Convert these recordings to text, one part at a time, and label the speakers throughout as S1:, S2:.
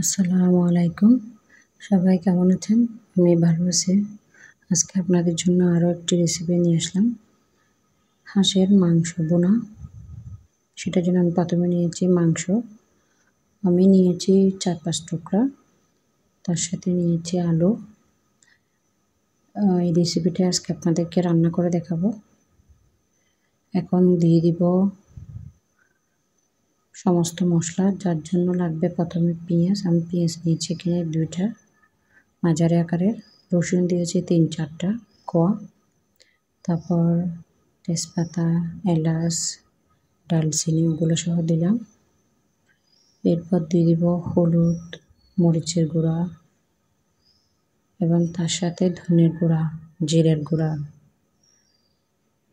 S1: আসসালামু আলাইকুম। সবাই কেমন আছেন? আমি ভালো আছি। আজকে আপনাদের জন্য আরও একটি রেসিপি নিয়ে আসলাম, হাঁসের মাংস বোনা। সেটার জন্য আমি প্রথমে নিয়েছি মাংস। আমি নিয়েছি 4-5 টুকরা, তার সাথে নিয়েছি আলু। এই রেসিপিটা আজকে আপনাদেরকে রান্না করে দেখাবো। এখন দিয়ে দিব সমস্ত মশলা, যার জন্য লাগবে প্রথমে পেঁয়াজ। আমি পেঁয়াজ নিয়েছি এখানে 2টা মাঝারি আকারের। রসুন দিয়েছি 3-4টা কোয়া। তারপর তেজপাতা, এলাচ, ডালচিনি ওগুলো সহ দিলাম। এরপর দিয়ে দিব হলুদ, মরিচের গুঁড়া এবং তার সাথে ধনের গুঁড়া, জিরের গুঁড়া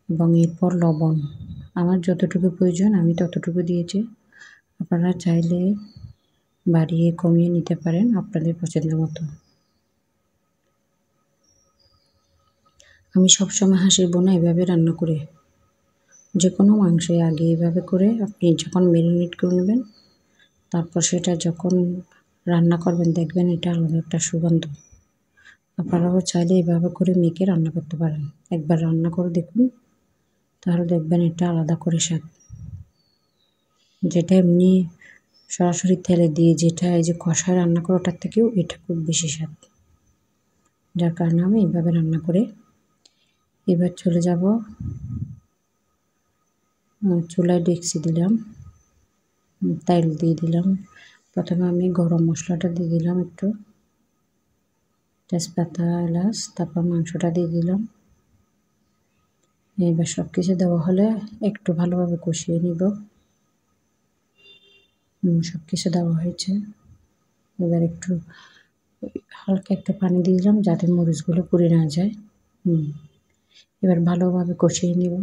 S1: এবং এরপর লবণ। আমার যতটুকু প্রয়োজন আমি ততটুকু দিয়েছি। আপনারা চাইলে বাড়িয়ে কমিয়ে নিতে পারেন আপনাদের পছন্দ মতো। আমি সবসময় হাঁসের বোনা এভাবে রান্না করি। যে কোনো মাংসই আগে এভাবে করে আপনি যখন ম্যারিনেট করে নেবেন, তারপর সেটা যখন রান্না করবেন দেখবেন এটা আলাদা একটা সুগন্ধ। আপনারাও চাইলে এভাবে করে মেখে রান্না করতে পারেন। একবার রান্না করে দেখুন, তাহলে দেখবেন এটা আলাদা করে স্বাদ। যেটা এমনি সরাসরি তেলে দিয়ে যেটা এই যে কষায় রান্না করে ওটার থেকেও এটা খুব বেশি স্বাদ। যার কারণে আমি এইভাবে রান্না করে এবার চলে যাব চুলায় ডেকচি দিলাম, তেল দিয়ে দিলাম। প্রথমে আমি গরম মশলাটা দিয়ে দিলাম একটু, তেজপাতা, এলাচ, তারপর মাংসটা দিয়ে দিলাম। এবার সব কিছু দেওয়া হলে একটু ভালোভাবে কষিয়ে নিব। সব কিছু দেওয়া হয়েছে। এবার একটু হালকা একটু পানি দিয়ে দিলাম যাতে মরিচগুলো পুড়ে না যায়। এবার ভালোভাবে কষিয়ে নিব।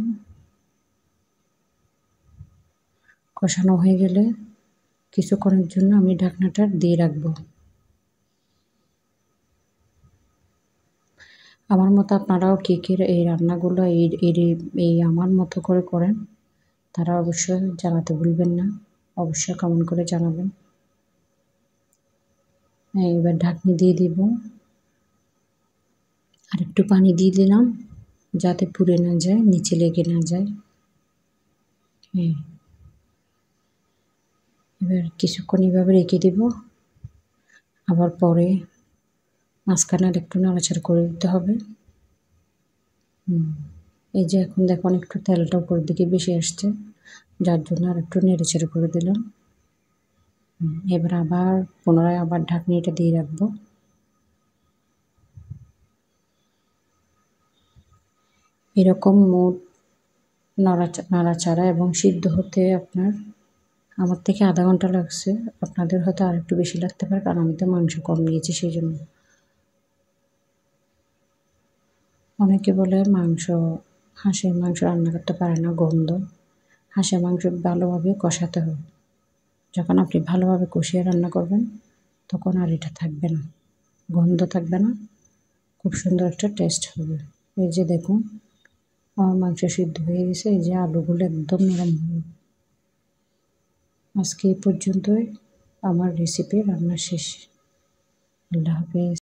S1: কষানো হয়ে গেলে কিছুক্ষণের জন্য আমি ঢাকনাটা দিয়ে রাখবো। আমার মতো আপনারাও কে এই রান্নাগুলো এই আমার মতো করে করেন, তারা অবশ্যই জানাতে ভুলবেন না। অবশ্যই কমেন্ট করে জানাবেন। এবার ঢাকনি দিয়ে দিব, আর একটু পানি দিয়ে দিলাম যাতে পুড়ে না যায়, নিচে লেগে না যায়। এবার কিছুক্ষণ এভাবে রেখে দেব। আবার পরে মাঝখানে আর একটু নাড়াচাড়া করে দিতে হবে। এই যে এখন দেখুন একটু তেলটা উপরের দিকে বেশি আসছে, যার জন্য আর একটু নেড়েচেড়ে করে দিলাম। এবার আবার পুনরায় আবার ঢাকনিটা দিয়ে রাখবো। এরকম মোট নাড়াচাড়া এবং সিদ্ধ হতে আমার থেকে আধা ঘন্টা লাগছে। আপনাদের হয়তো আর একটু বেশি লাগতে পারে, কারণ আমি তো মাংস কম নিয়েছি সেই জন্য। অনেকে বলে হাঁসের মাংস রান্না করতে পারে না, গন্ধ। হাঁসের মাংস ভালোভাবে কষাতে হবে। যখন আপনি ভালোভাবে কষিয়ে রান্না করবেন তখন আর এটা থাকবে না, গন্ধ থাকবে না, খুব সুন্দর একটা টেস্ট হবে। এই যে দেখুন আমার মাংস সিদ্ধ হয়ে গেছে। এই যে আলুগুলো একদম নরম হবে। আজকে এই পর্যন্তই আমার রেসিপি রান্না শেষ। আল্লাহ হাফেজ।